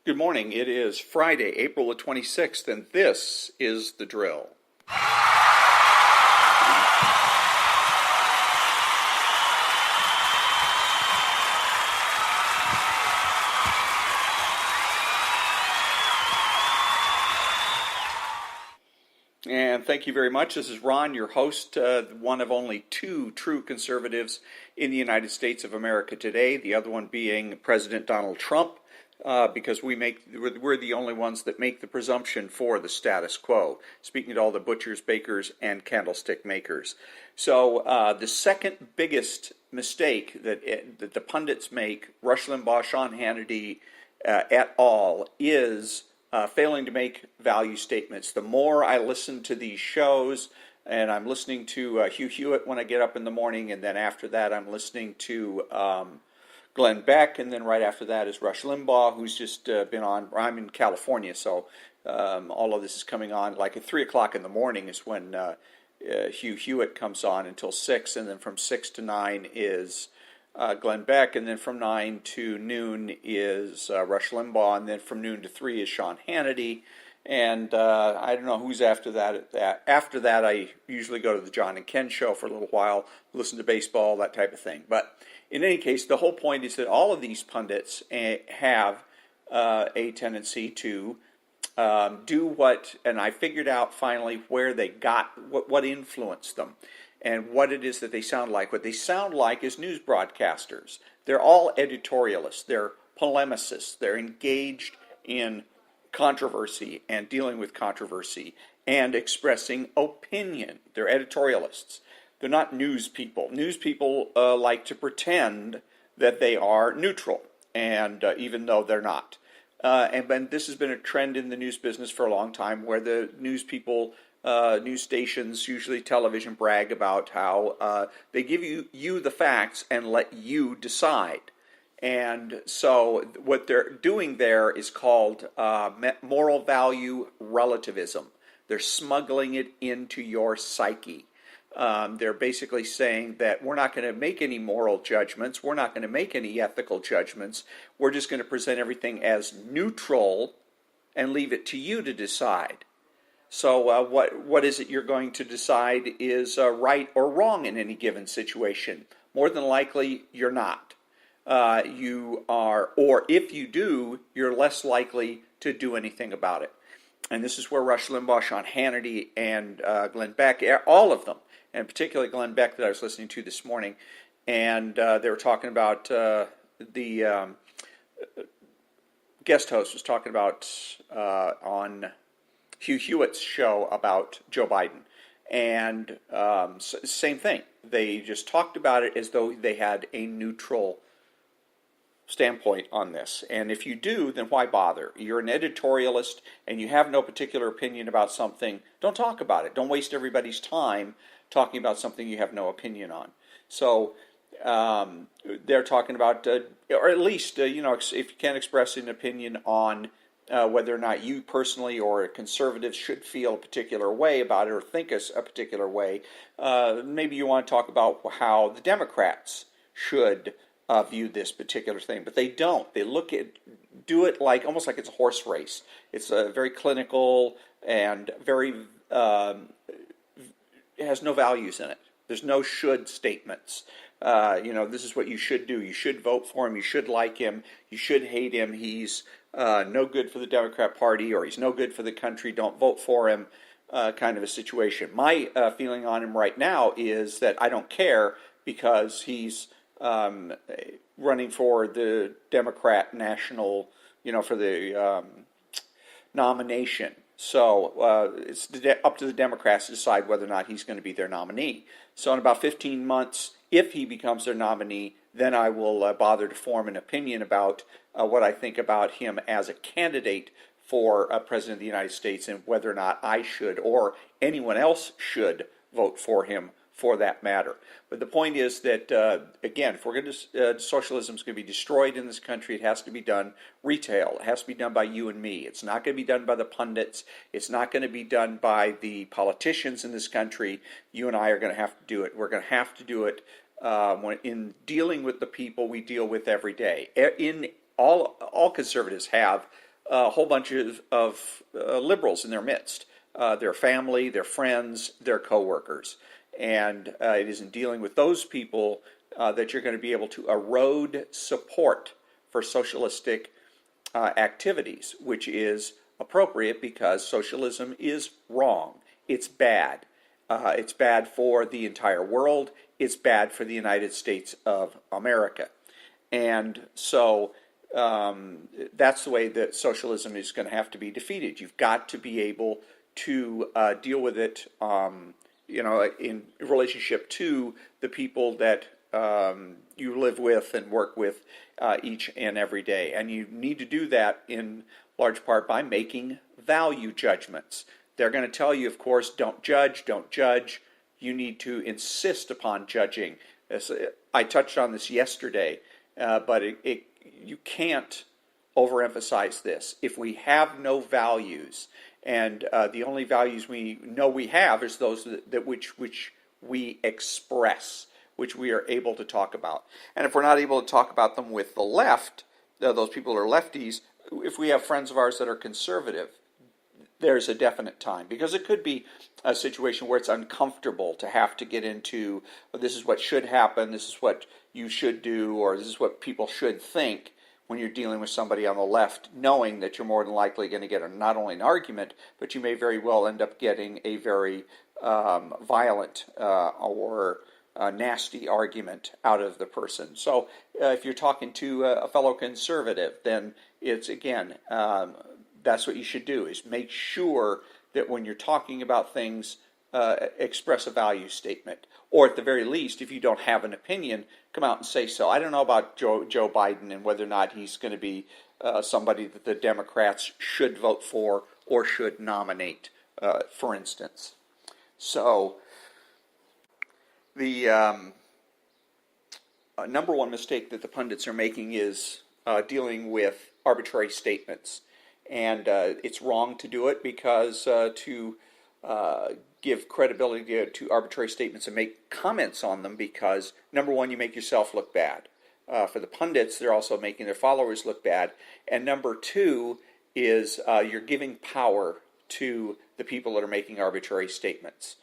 Good morning. It is Friday, April the 26th, and this is The Drill. And thank you very much. This is Ron, your host, one of only two true conservatives in the United States of America today, the other one being President Donald Trump, because we're the only ones that make the presumption for the status quo, speaking to all the butchers, bakers, and candlestick makers. So the second biggest mistake that the pundits make, Rush Limbaugh, Sean Hannity, et al., is failing to make value statements. The more I listen to these shows, and I'm listening to Hugh Hewitt when I get up in the morning, and then after that I'm listening to Glenn Beck, and then right after that is Rush Limbaugh, who's just been on. I'm in California, so all of this is coming on like at 3 o'clock in the morning is when Hugh Hewitt comes on until 6, and then from 6 to 9 is Glenn Beck, and then from 9 to noon is Rush Limbaugh, and then from noon to 3 is Sean Hannity, and I don't know who's after that. After that, I usually go to the John and Ken show for a little while, listen to baseball, that type of thing. But in any case, the whole point is that all of these pundits have a tendency to do what, and I figured out finally where they got, what influenced them, and what it is that they sound like. What they sound like is news broadcasters. They're all editorialists. They're polemicists. They're engaged in controversy and dealing with controversy and expressing opinion. They're editorialists. They're not news people. News people like to pretend that they are neutral, and even though they're not. And this has been a trend in the news business for a long time, where the news people, news stations, usually television, brag about how they give you the facts and let you decide. And so what they're doing there is called moral value relativism. They're smuggling it into your psyche. They're basically saying that we're not going to make any moral judgments, we're not going to make any ethical judgments, we're just going to present everything as neutral and leave it to you to decide. So what is it you're going to decide is right or wrong in any given situation? More than likely, you're not. You are, or if you do, you're less likely to do anything about it. And this is where Rush Limbaugh, Sean Hannity, and Glenn Beck, all of them, and particularly Glenn Beck that I was listening to this morning, and they were talking about the guest host was talking about on Hugh Hewitt's show about Joe Biden, and same thing. They just talked about it as though they had a neutral standpoint on this. And if you do, then why bother? You're an editorialist and you have no particular opinion about something. Don't talk about it. Don't waste everybody's time talking about something you have no opinion on. So they're talking about, or at least, if you can't express an opinion on whether or not you personally or conservatives should feel a particular way about it or think a particular way, maybe you want to talk about how the Democrats should view this particular thing, but they don't. They do it like almost like it's a horse race. It's very clinical and very it has no values in it. There's no should statements. This is what you should do. You should vote for him. You should like him. You should hate him. He's no good for the Democrat Party, or he's no good for the country. Don't vote for him. Kind of a situation. My feeling on him right now is that I don't care, because he's running for the Democrat national, for the nomination. So it's up to the Democrats to decide whether or not he's going to be their nominee. So in about 15 months, if he becomes their nominee, then I will bother to form an opinion about what I think about him as a candidate for President of the United States, and whether or not I should or anyone else should vote for him for that matter. But the point is that, again, if we're going to, socialism is going to be destroyed in this country, it has to be done retail. It has to be done by you and me. It's not going to be done by the pundits. It's not going to be done by the politicians in this country. You and I are going to have to do it. We're going to have to do it in dealing with the people we deal with every day. All conservatives have a whole bunch of liberals in their midst, their family, their friends, their coworkers. And it is in dealing with those people that you're going to be able to erode support for socialistic activities, which is appropriate because socialism is wrong. It's bad. It's bad for the entire world. It's bad for the United States of America. And so that's the way that socialism is going to have to be defeated. You've got to be able to deal with it, in relationship to the people that you live with and work with each and every day. And you need to do that in large part by making value judgments. They're going to tell you, of course, don't judge, don't judge. You need to insist upon judging. I touched on this yesterday, but you can't overemphasize this. If we have no values, and the only values we know we have is those that which we express, which we are able to talk about. And if we're not able to talk about them with the left, those people who are lefties, if we have friends of ours that are conservative, there's a definite time, because it could be a situation where it's uncomfortable to have to get into, this is what should happen, this is what you should do, or this is what people should think when you're dealing with somebody on the left, knowing that you're more than likely going to get not only an argument, but you may very well end up getting a very violent or nasty argument out of the person. So if you're talking to a fellow conservative, then it's, again, that's what you should do, is make sure that when you're talking about things, express a value statement. Or at the very least, if you don't have an opinion, come out and say so. I don't know about Joe Biden and whether or not he's going to be somebody that the Democrats should vote for or should nominate, for instance. So the number one mistake that the pundits are making is dealing with arbitrary statements. And it's wrong to do it, because to give credibility to arbitrary statements and make comments on them, because, number one, you make yourself look bad. For the pundits, they're also making their followers look bad. And number two is you're giving power to the people that are making arbitrary statements.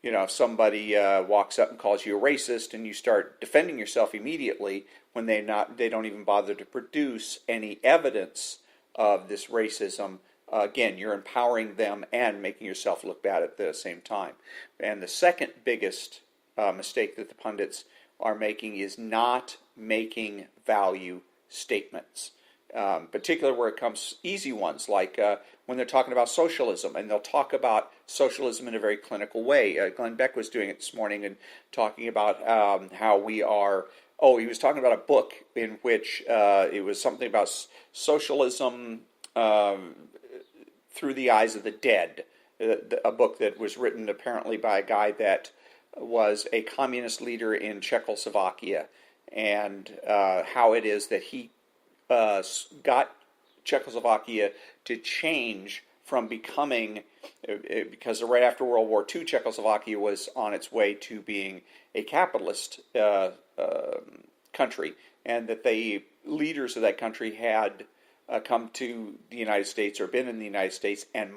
If somebody walks up and calls you a racist and you start defending yourself immediately when they don't even bother to produce any evidence of this racism, again, you're empowering them and making yourself look bad at the same time. And the second biggest mistake that the pundits are making is not making value statements, particularly where it comes easy ones, like when they're talking about socialism, and they'll talk about socialism in a very clinical way. Glenn Beck was doing it this morning and talking about how we are. Oh, he was talking about a book in which it was something about socialism through the eyes of the dead, a book that was written apparently by a guy that was a communist leader in Czechoslovakia, and how it is that he got Czechoslovakia to change from becoming, because right after World War II, Czechoslovakia was on its way to being a capitalist country, and that the leaders of that country had come to the United States or been in the United States and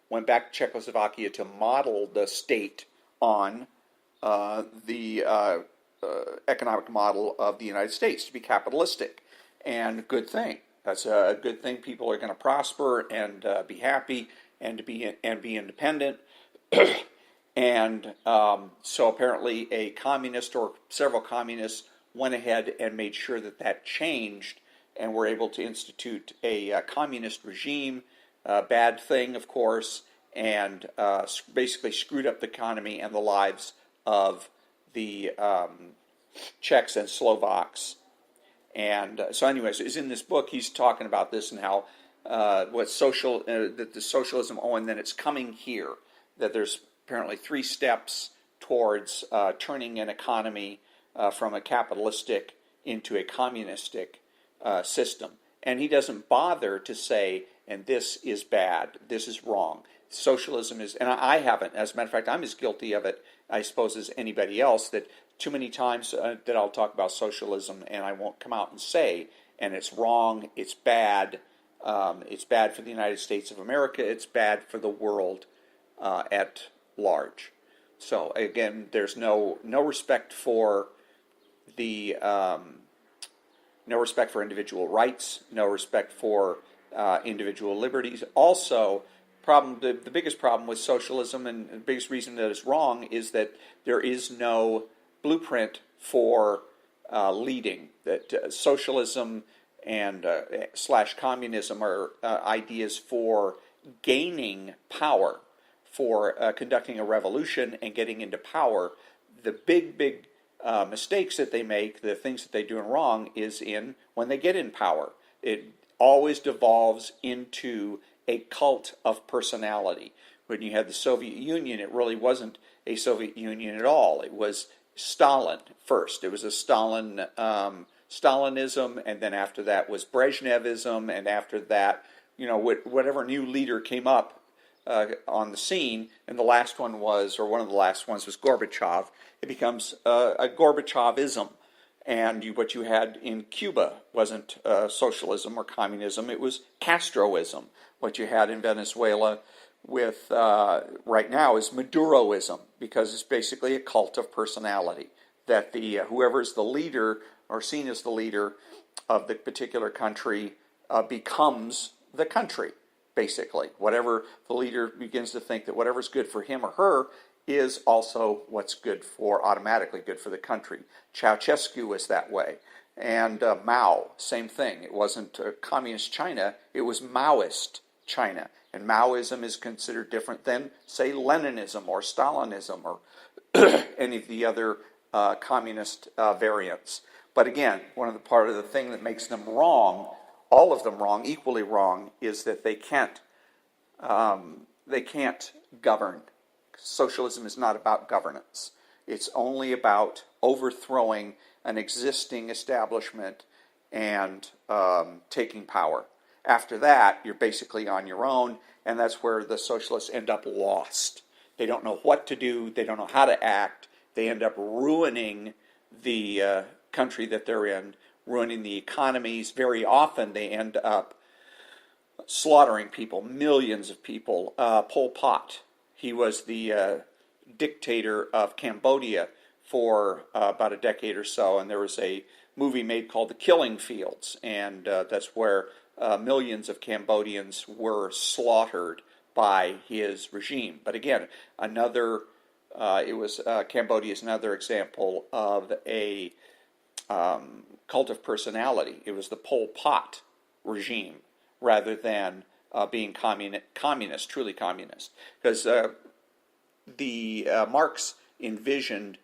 went back to Czechoslovakia to model the state on the economic model of the United States, to be capitalistic. And good thing. That's a good thing. People are going to prosper and be happy and be independent. And so apparently a communist or several communists went ahead and made sure that changed, and were able to institute a communist regime. Bad thing, of course, and basically screwed up the economy and the lives of the Czechs and Slovaks. And so anyways, is in this book, he's talking about this and how that the socialism, and then it's coming here, that there's apparently 3 steps towards turning an economy from a capitalistic into a communistic system. And he doesn't bother to say, and this is bad, this is wrong. Socialism is, and I haven't, as a matter of fact, I'm as guilty of it, I suppose, as anybody else, that too many times that I'll talk about socialism and I won't come out and say, and it's wrong, it's bad, It's bad for the United States of America. It's bad for the world at large. So again, there's no respect for the no respect for individual rights, no respect for individual liberties. Also, the biggest problem with socialism, and the biggest reason that it's wrong, is that there is no blueprint for leading. That socialism and slash communism are ideas for gaining power, for conducting a revolution and getting into power. The big mistakes that they make, the things that they're doing wrong, is in when they get in power. It always devolves into a cult of personality. When you had the Soviet Union, it really wasn't a Soviet Union at all. It was Stalin first. It was a Stalinism, and then after that was Brezhnevism, and after that, whatever new leader came up on the scene, and the last one was, or one of the last ones was Gorbachev. It becomes a Gorbachevism. And what you had in Cuba wasn't socialism or communism, it was Castroism. What you had in Venezuela with right now is Maduroism, because it's basically a cult of personality. That whoever's the leader or seen as the leader of the particular country becomes the country, basically. Whatever the leader begins to think that whatever's good for him or her is also what's automatically good for the country. Ceausescu was that way. And Mao, same thing. It wasn't communist China, it was Maoist China. And Maoism is considered different than, say, Leninism or Stalinism or any of the other communist variants. But again, part of the thing that makes them wrong, all of them wrong, equally wrong, is that they can't govern. Socialism is not about governance. It's only about overthrowing an existing establishment and taking power. After that, you're basically on your own, and that's where the socialists end up lost. They don't know what to do. They don't know how to act. They end up ruining the country that they're in, ruining the economies. Very often they end up slaughtering people, millions of people. Pol Pot, he was the dictator of Cambodia for about a decade or so, and there was a movie made called The Killing Fields, and that's where millions of Cambodians were slaughtered by his regime. But again, Cambodia is another example of a cult of personality. It was the Pol Pot regime rather than being communist, truly communist. Because Marx envisioned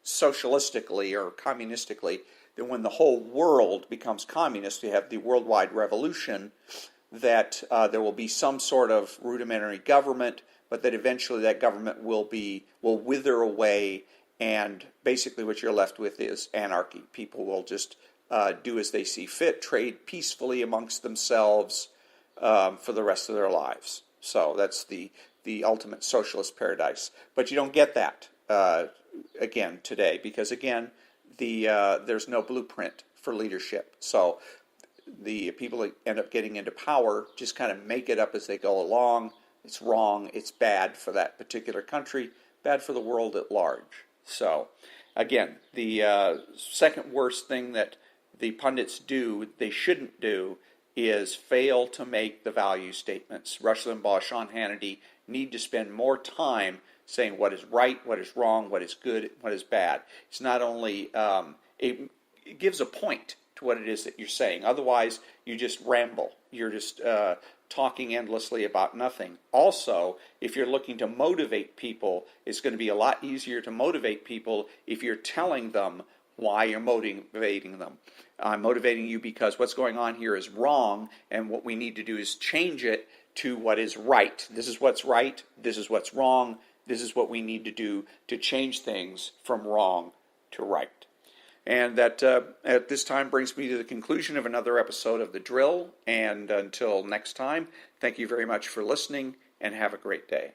socialistically or communistically that when the whole world becomes communist, you have the worldwide revolution, that there will be some sort of rudimentary government, but that eventually that government will wither away, and basically what you're left with is anarchy. People will just do as they see fit, trade peacefully amongst themselves for the rest of their lives. So that's the ultimate socialist paradise. But you don't get that again today, because again there's no blueprint for leadership. So the people that end up getting into power just kind of make it up as they go along. It's wrong. It's bad for that particular country, bad for the world at large. So again, the second worst thing that the pundits do, they shouldn't do, is fail to make the value statements. Rush Limbaugh, Sean Hannity need to spend more time saying what is right, what is wrong, what is good, what is bad. It's not only, it gives a point to what it is that you're saying. Otherwise, you just ramble. You're just talking endlessly about nothing. Also, if you're looking to motivate people, it's going to be a lot easier to motivate people if you're telling them why you're motivating them. I'm motivating you because what's going on here is wrong, and what we need to do is change it to what is right. This is what's right, this is what's wrong, this is what we need to do to change things from wrong to right. And that at this time brings me to the conclusion of another episode of The Drill, and until next time, thank you very much for listening, and have a great day.